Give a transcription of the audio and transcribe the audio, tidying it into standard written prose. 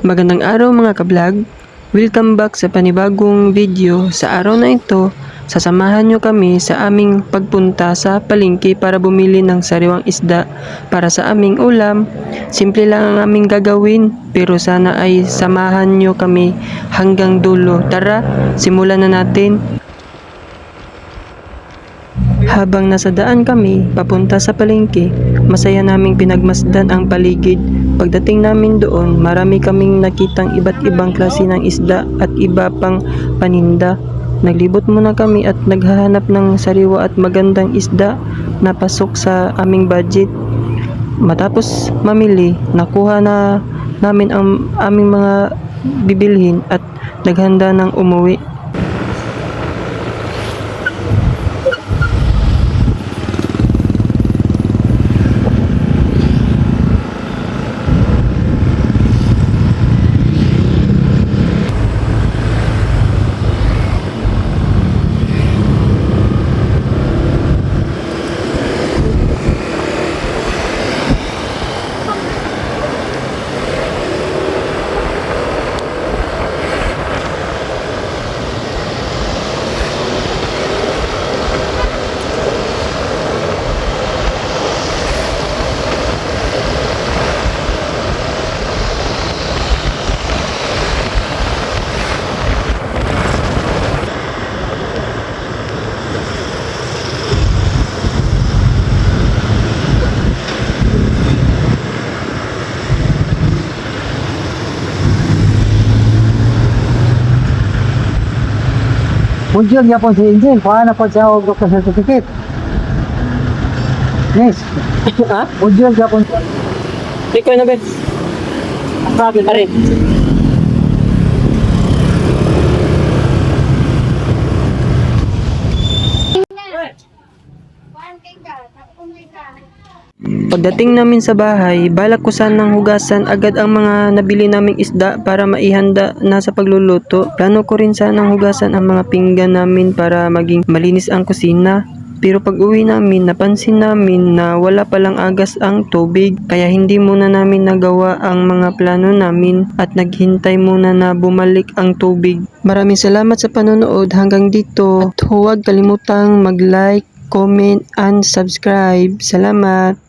Magandang araw mga ka-vlog. Welcome back sa panibagong video. Sa araw na ito, sasamahan nyo kami sa aming pagpunta sa palengke para bumili ng sariwang isda para sa aming ulam. Simple lang ang aming gagawin, pero sana ay samahan nyo kami hanggang dulo. Tara, simulan na natin. Habang nasa daan kami papunta sa palengke, masaya naming pinagmasdan ang paligid. Pagdating namin doon, marami kaming nakitang iba't ibang klase ng isda at iba pang paninda. Naglibot muna kami at naghahanap ng sariwa at magandang isda na pasok sa aming budget. Matapos mamili, nakuha na namin ang aming mga bibilhin at naghanda ng umuwi. Bunjil niya po si Angel, kuha na po siya og doctor certificate. Yes. Ha? Bunjil niya po. Ikaw na, Ben. Sabi Pare. Pagdating namin sa bahay, balak ko sanang hugasan agad ang mga nabili naming isda para maihanda na sa pagluluto. Plano ko rin sanang hugasan ang mga pinggan namin para maging malinis ang kusina. Pero pag uwi namin, napansin namin na wala palang agas ang tubig, kaya hindi muna namin nagawa ang mga plano namin at naghintay muna na bumalik ang tubig. Maraming salamat sa panonood hanggang dito at huwag kalimutang mag-like, comment, and subscribe. Salamat!